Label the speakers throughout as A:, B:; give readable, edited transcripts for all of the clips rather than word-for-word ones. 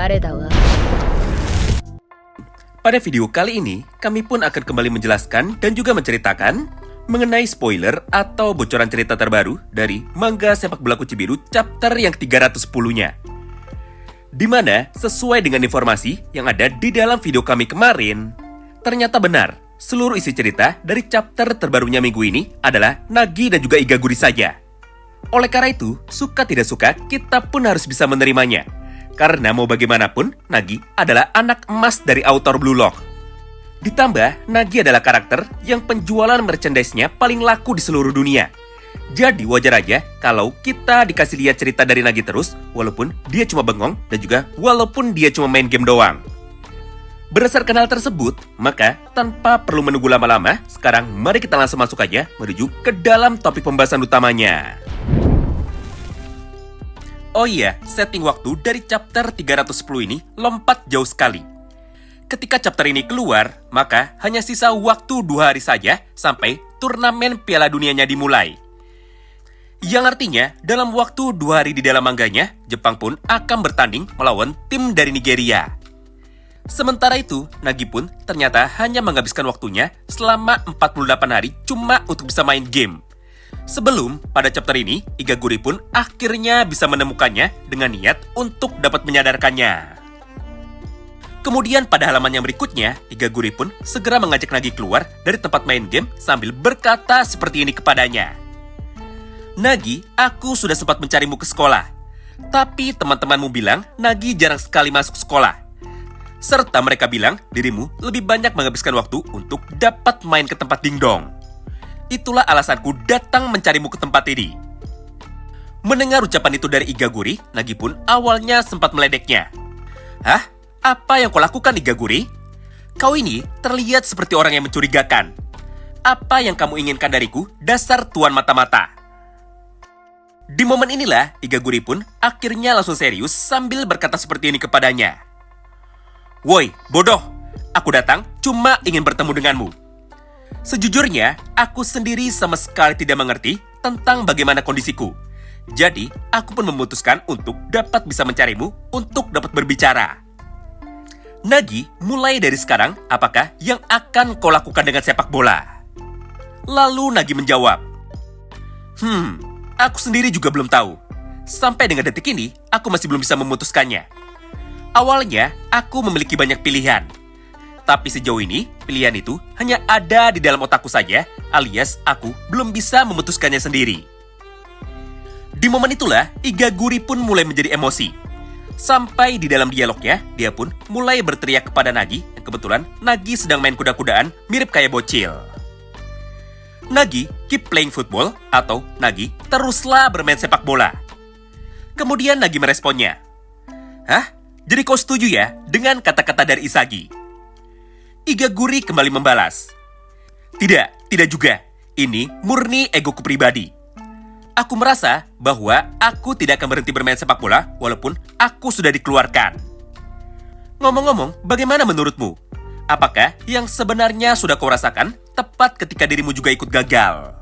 A: 誰だわ。
B: Pada video kali ini, kami pun akan kembali menjelaskan dan juga menceritakan mengenai spoiler atau bocoran cerita terbaru dari manga Sepak Bola Kuci Biru chapter yang 310-nya. Di mana, sesuai dengan informasi yang ada di dalam video kami kemarin, ternyata benar, seluruh isi cerita dari chapter terbarunya minggu ini adalah Nagi dan juga Igaguri saja. Oleh karena itu, suka tidak suka, kita pun harus bisa menerimanya. Karena mau bagaimanapun, Nagi adalah anak emas dari author Blue Lock. Ditambah, Nagi adalah karakter yang penjualan merchandise-nya paling laku di seluruh dunia. Jadi wajar aja kalau kita dikasih lihat cerita dari Nagi terus, walaupun dia cuma bengong dan juga walaupun dia cuma main game doang. Berdasarkan hal tersebut, maka tanpa perlu menunggu lama-lama, sekarang mari kita langsung masuk aja menuju ke dalam topik pembahasan utamanya. Oh iya, setting waktu dari chapter 310 ini lompat jauh sekali. Ketika chapter ini keluar, maka hanya sisa waktu 2 hari saja sampai turnamen Piala Dunianya dimulai. Yang artinya, dalam waktu 2 hari di dalam mangganya, Jepang pun akan bertanding melawan tim dari Nigeria. Sementara itu, Nagi pun ternyata hanya menghabiskan waktunya selama 48 hari cuma untuk bisa main game. Sebelum, pada chapter ini, Igaguri pun akhirnya bisa menemukannya dengan niat untuk dapat menyadarkannya. Kemudian pada halaman yang berikutnya, Igaguri pun segera mengajak Nagi keluar dari tempat main game sambil berkata seperti ini kepadanya. Nagi, aku sudah sempat mencarimu ke sekolah. Tapi teman-temanmu bilang Nagi jarang sekali masuk sekolah. Serta mereka bilang dirimu lebih banyak menghabiskan waktu untuk dapat main ke tempat dingdong. Itulah alasanku datang mencarimu ke tempat ini. Mendengar ucapan itu dari Igaguri, Nagi pun awalnya sempat meledeknya. Hah? Apa yang kau lakukan, Igaguri? Kau ini terlihat seperti orang yang mencurigakan. Apa yang kamu inginkan dariku, dasar tuan mata-mata? Di momen inilah, Igaguri pun akhirnya langsung serius sambil berkata seperti ini kepadanya. Woi, bodoh! Aku datang cuma ingin bertemu denganmu. Sejujurnya, aku sendiri sama sekali tidak mengerti tentang bagaimana kondisiku. Jadi, aku pun memutuskan untuk dapat bisa mencarimu untuk dapat berbicara. Nagi, mulai dari sekarang, apakah yang akan kau lakukan dengan sepak bola? Lalu Nagi menjawab, aku sendiri juga belum tahu. Sampai dengan detik ini, aku masih belum bisa memutuskannya. Awalnya, aku memiliki banyak pilihan. Tapi sejauh ini, pilihan itu hanya ada di dalam otakku saja, alias aku belum bisa memutuskannya sendiri. Di momen itulah, Igaguri pun mulai menjadi emosi. Sampai di dalam dialognya, dia pun mulai berteriak kepada Nagi, yang kebetulan Nagi sedang main kuda-kudaan mirip kayak bocil. Nagi, keep playing football, atau Nagi, teruslah bermain sepak bola. Kemudian Nagi meresponnya, Hah? Jadi kau setuju ya dengan kata-kata dari Isagi? Igaguri kembali membalas, Tidak juga. Ini murni egoku pribadi. Aku merasa bahwa aku tidak akan berhenti bermain sepak bola walaupun aku sudah dikeluarkan. Ngomong-ngomong, bagaimana menurutmu? Apakah yang sebenarnya sudah kau rasakan tepat ketika dirimu juga ikut gagal?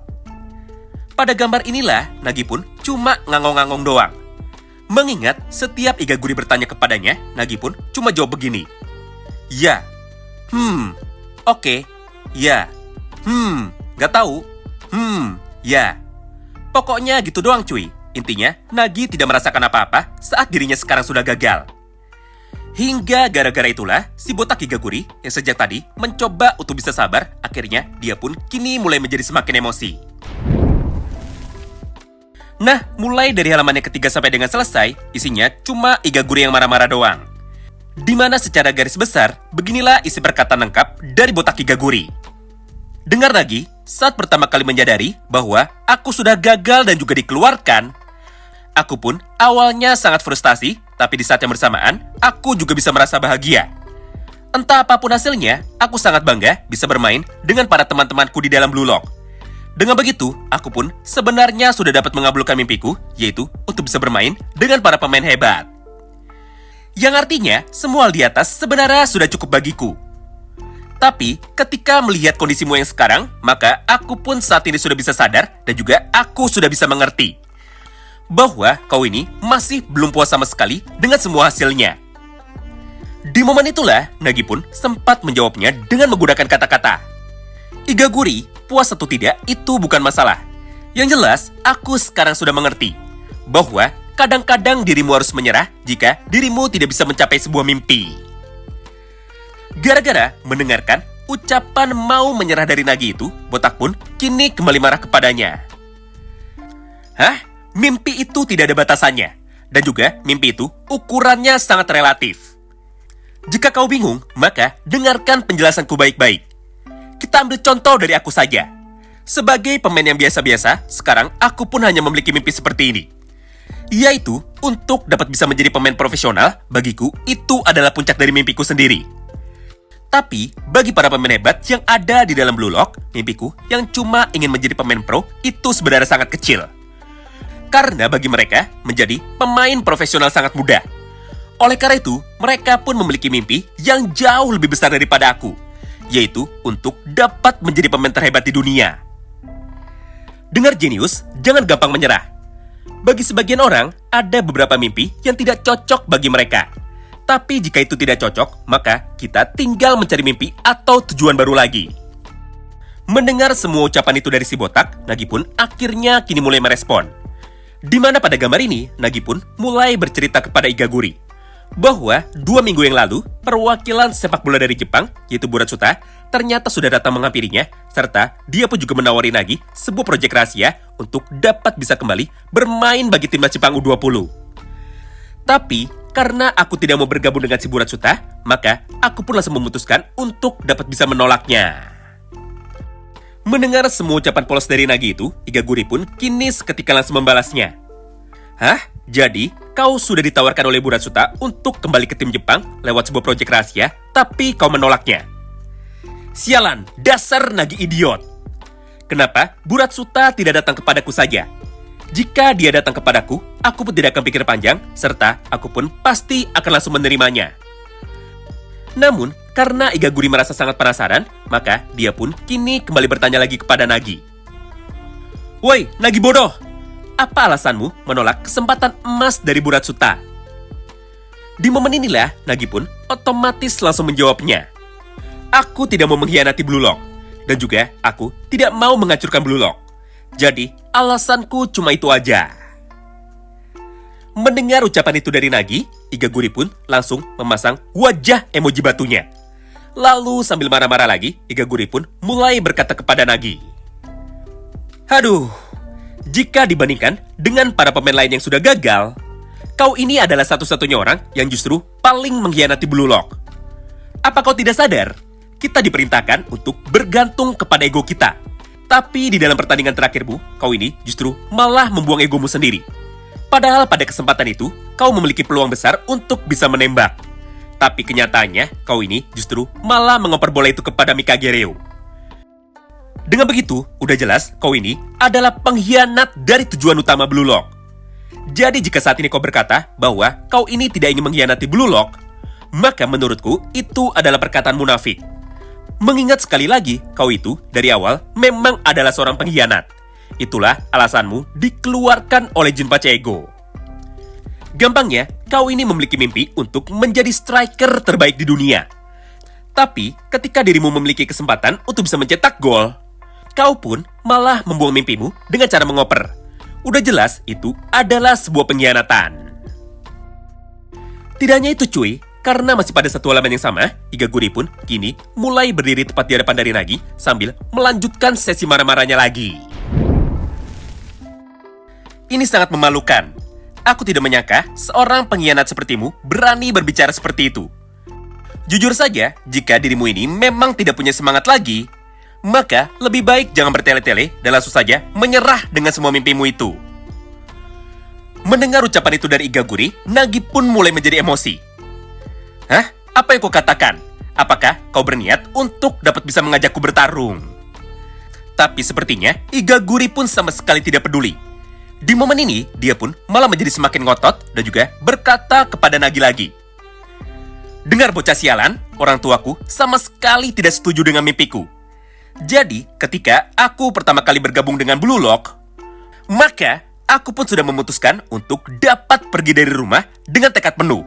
B: Pada gambar inilah, Nagi pun cuma ngangong-ngangong doang. Mengingat setiap Igaguri bertanya kepadanya, Nagi pun cuma jawab begini. Ya. Oke. Ya. Gak tahu. Ya. Pokoknya gitu doang cuy. Intinya, Nagi tidak merasakan apa-apa saat dirinya sekarang sudah gagal. Hingga gara-gara itulah, si botak Igaguri yang sejak tadi mencoba untuk bisa sabar, akhirnya dia pun kini mulai menjadi semakin emosi. Nah, mulai dari halaman yang ketiga sampai dengan selesai, isinya cuma Igaguri yang marah-marah doang. Dimana secara garis besar, beginilah isi perkataan lengkap dari botak Igaguri. Dengar lagi, saat pertama kali menyadari bahwa aku sudah gagal dan juga dikeluarkan, aku pun awalnya sangat frustasi, tapi di saat yang bersamaan, aku juga bisa merasa bahagia. Entah apapun hasilnya, aku sangat bangga bisa bermain dengan para teman-temanku di dalam Blue Lock. Dengan begitu, aku pun sebenarnya sudah dapat mengabulkan mimpiku, yaitu untuk bisa bermain dengan para pemain hebat. Yang artinya, semua hal di atas sebenarnya sudah cukup bagiku. Tapi, ketika melihat kondisimu yang sekarang, maka aku pun saat ini sudah bisa sadar dan juga aku sudah bisa mengerti bahwa kau ini masih belum puas sama sekali dengan semua hasilnya. Di momen itulah, Nagi pun sempat menjawabnya dengan menggunakan kata-kata, "Igaguri, puas atau tidak, itu bukan masalah. Yang jelas, aku sekarang sudah mengerti bahwa kadang-kadang dirimu harus menyerah jika dirimu tidak bisa mencapai sebuah mimpi." Gara-gara mendengarkan ucapan mau menyerah dari Nagi itu, Botak pun kini kembali marah kepadanya. "Hah? Mimpi itu tidak ada batasannya. Dan juga mimpi itu ukurannya sangat relatif. Jika kau bingung, maka dengarkan penjelasanku baik-baik. Kita ambil contoh dari aku saja. Sebagai pemain yang biasa-biasa, sekarang aku pun hanya memiliki mimpi seperti ini. Yaitu, untuk dapat bisa menjadi pemain profesional, bagiku itu adalah puncak dari mimpiku sendiri. Tapi, bagi para pemain hebat yang ada di dalam Blue Lock, mimpiku yang cuma ingin menjadi pemain pro itu sebenarnya sangat kecil. Karena bagi mereka, menjadi pemain profesional sangat mudah. Oleh karena itu, mereka pun memiliki mimpi yang jauh lebih besar daripada aku, yaitu untuk dapat menjadi pemain terhebat di dunia." Dengar jenius, jangan gampang menyerah. Bagi sebagian orang, ada beberapa mimpi yang tidak cocok bagi mereka. Tapi jika itu tidak cocok, maka kita tinggal mencari mimpi atau tujuan baru lagi. Mendengar semua ucapan itu dari si Botak, Nagi pun akhirnya kini mulai merespon. Di mana pada gambar ini, Nagi pun mulai bercerita kepada Igaguri bahwa 2 minggu yang lalu, perwakilan sepak bola dari Jepang, yaitu Buratsuta, ternyata sudah datang menghampirinya, serta dia pun juga menawari Nagi sebuah proyek rahasia untuk dapat bisa kembali bermain bagi timnas Jepang U20. Tapi, karena aku tidak mau bergabung dengan si Buratsuta, maka aku pun langsung memutuskan untuk dapat bisa menolaknya. Mendengar semua ucapan polos dari Nagi itu, Igaguri pun kini seketika langsung membalasnya. "Hah? Jadi, kau sudah ditawarkan oleh Buratsuta untuk kembali ke tim Jepang lewat sebuah proyek rahasia, tapi kau menolaknya? Sialan, dasar Nagi idiot. Kenapa Buratsuta tidak datang kepadaku saja? Jika dia datang kepadaku, aku pun tidak akan pikir panjang, serta aku pun pasti akan langsung menerimanya." Namun, karena Igaguri merasa sangat penasaran, maka dia pun kini kembali bertanya lagi kepada Nagi. "Woi, Nagi bodoh! Apa alasanmu menolak kesempatan emas dari Buratsuta?" Di momen inilah, Nagi pun otomatis langsung menjawabnya. "Aku tidak mau mengkhianati Blue Lock, dan juga aku tidak mau menghancurkan Blue Lock. Jadi, alasanku cuma itu aja." Mendengar ucapan itu dari Nagi, Igaguri pun langsung memasang wajah emoji batunya. Lalu sambil marah-marah lagi, Igaguri pun mulai berkata kepada Nagi, "Aduh, jika dibandingkan dengan para pemain lain yang sudah gagal, kau ini adalah satu-satunya orang yang justru paling mengkhianati Blue Lock. Apa kau tidak sadar? Kita diperintahkan untuk bergantung kepada ego kita. Tapi di dalam pertandingan terakhirmu, kau ini justru malah membuang egomu sendiri. Padahal pada kesempatan itu, kau memiliki peluang besar untuk bisa menembak. Tapi kenyataannya, kau ini justru malah mengoper bola itu kepada Mikage Reo. Dengan begitu, udah jelas kau ini adalah pengkhianat dari tujuan utama Blue Lock. Jadi jika saat ini kau berkata bahwa kau ini tidak ingin mengkhianati Blue Lock, maka menurutku itu adalah perkataan munafik. Mengingat sekali lagi, kau itu dari awal memang adalah seorang pengkhianat. Itulah alasanmu dikeluarkan oleh Jinpachi Ego. Gampangnya, kau ini memiliki mimpi untuk menjadi striker terbaik di dunia. Tapi, ketika dirimu memiliki kesempatan untuk bisa mencetak gol, kau pun malah membuang mimpimu dengan cara mengoper. Udah jelas, itu adalah sebuah pengkhianatan. Tidak hanya itu cuy, karena masih pada satu halaman yang sama, Igaguri pun kini mulai berdiri tepat di hadapan dari Nagi sambil melanjutkan sesi marah-marahnya lagi. "Ini sangat memalukan. Aku tidak menyangka seorang pengkhianat sepertimu berani berbicara seperti itu. Jujur saja, jika dirimu ini memang tidak punya semangat lagi, maka lebih baik jangan bertele-tele dan langsung saja menyerah dengan semua mimpimu itu." Mendengar ucapan itu dari Igaguri, Nagi pun mulai menjadi emosi. "Hah? Apa yang kau katakan? Apakah kau berniat untuk dapat bisa mengajakku bertarung?" Tapi sepertinya Igaguri pun sama sekali tidak peduli. Di momen ini, dia pun malah menjadi semakin ngotot dan juga berkata kepada Nagi lagi, "Dengar bocah sialan, orang tuaku sama sekali tidak setuju dengan mimpiku. Jadi, ketika aku pertama kali bergabung dengan Blue Lock, maka aku pun sudah memutuskan untuk dapat pergi dari rumah dengan tekad penuh.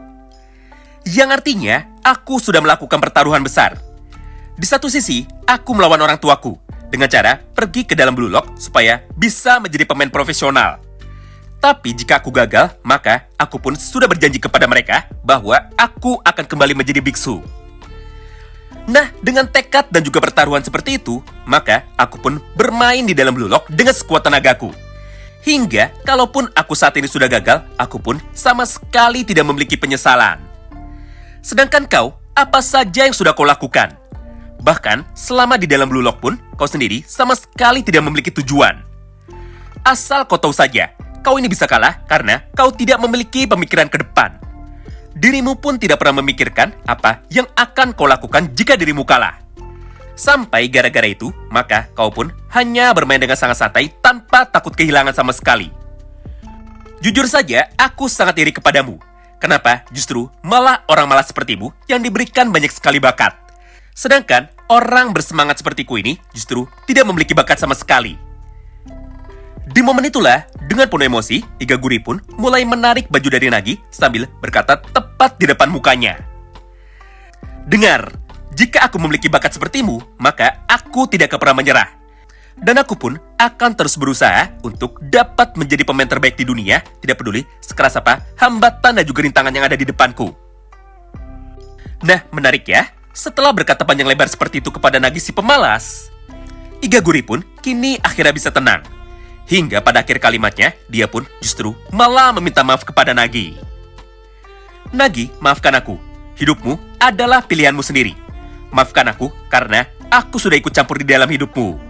B: Yang artinya, aku sudah melakukan pertaruhan besar. Di satu sisi, aku melawan orang tuaku dengan cara pergi ke dalam Blue Lock supaya bisa menjadi pemain profesional. Tapi jika aku gagal, maka aku pun sudah berjanji kepada mereka bahwa aku akan kembali menjadi biksu. Nah, dengan tekad dan juga pertaruhan seperti itu, maka aku pun bermain di dalam Blue Lock dengan sekuat tenagaku. Hingga, kalaupun aku saat ini sudah gagal, aku pun sama sekali tidak memiliki penyesalan. Sedangkan kau, apa saja yang sudah kau lakukan? Bahkan, selama di dalam Blue Lock pun, kau sendiri sama sekali tidak memiliki tujuan. Asal kau tahu saja, kau ini bisa kalah karena kau tidak memiliki pemikiran ke depan. Dirimu pun tidak pernah memikirkan apa yang akan kau lakukan jika dirimu kalah. Sampai gara-gara itu, maka kau pun hanya bermain dengan sangat santai tanpa takut kehilangan sama sekali. Jujur saja, aku sangat iri kepadamu. Kenapa justru malah orang malas sepertimu yang diberikan banyak sekali bakat. Sedangkan orang bersemangat sepertiku ini justru tidak memiliki bakat sama sekali. Di momen itulah, dengan penuh emosi, Igaguri pun mulai menarik baju dari Nagi sambil berkata tepat di depan mukanya. Dengar, jika aku memiliki bakat sepertimu, maka aku tidak akan pernah menyerah. Dan aku pun akan terus berusaha untuk dapat menjadi pemain terbaik di dunia, tidak peduli sekeras apa hambatan dan juga rintangan yang ada di depanku. Nah, menarik ya, setelah berkata panjang lebar seperti itu kepada Nagi si pemalas, Igaguri pun kini akhirnya bisa tenang. Hingga pada akhir kalimatnya, dia pun justru malah meminta maaf kepada Nagi. Nagi, maafkan aku. Hidupmu adalah pilihanmu sendiri. Maafkan aku karena aku sudah ikut campur di dalam hidupmu.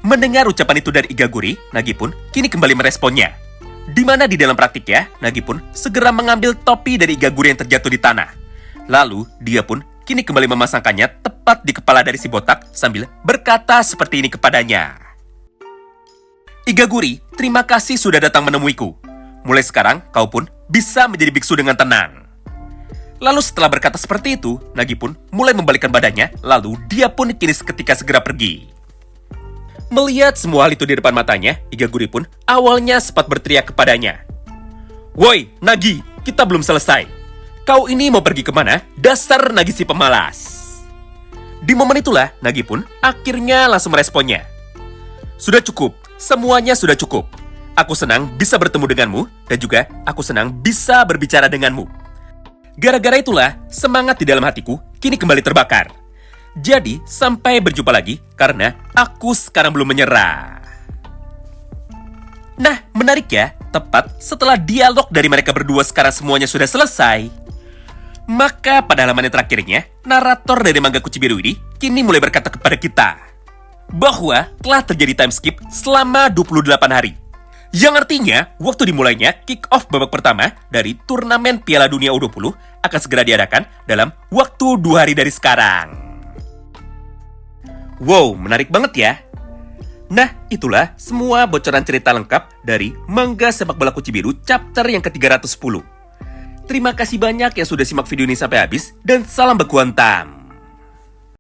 B: Mendengar ucapan itu dari Igaguri, Nagi pun kini kembali meresponnya. Di mana di dalam praktiknya, Nagi pun segera mengambil topi dari Igaguri yang terjatuh di tanah. Lalu, dia pun kini kembali memasangkannya tepat di kepala dari si botak sambil berkata seperti ini kepadanya. Igaguri, terima kasih sudah datang menemuiku. Mulai sekarang, kau pun bisa menjadi biksu dengan tenang. Lalu setelah berkata seperti itu, Nagi pun mulai membalikkan badannya, lalu dia pun kini seketika segera pergi. Melihat semua hal itu di depan matanya, Igaguri pun awalnya sempat berteriak kepadanya. Woi, Nagi, kita belum selesai. Kau ini mau pergi kemana? Dasar Nagi si pemalas. Di momen itulah, Nagi pun akhirnya langsung meresponnya. Sudah cukup. Semuanya sudah cukup. Aku senang bisa bertemu denganmu, dan juga aku senang bisa berbicara denganmu. Gara-gara itulah, semangat di dalam hatiku kini kembali terbakar. Jadi, sampai berjumpa lagi, karena aku sekarang belum menyerah. Nah, menarik ya, tepat setelah dialog dari mereka berdua sekarang semuanya sudah selesai. Maka pada halaman yang terakhirnya, narator dari manga Kuchibiru ini kini mulai berkata kepada kita bahwa telah terjadi time skip selama 28 hari. Yang artinya, waktu dimulainya kick-off babak pertama dari turnamen Piala Dunia U20 akan segera diadakan dalam waktu 2 hari dari sekarang. Wow, menarik banget ya. Nah, itulah semua bocoran cerita lengkap dari manga sepak bola Kuchibiru chapter yang ke-310. Terima kasih banyak yang sudah simak video ini sampai habis, dan salam baku hantam.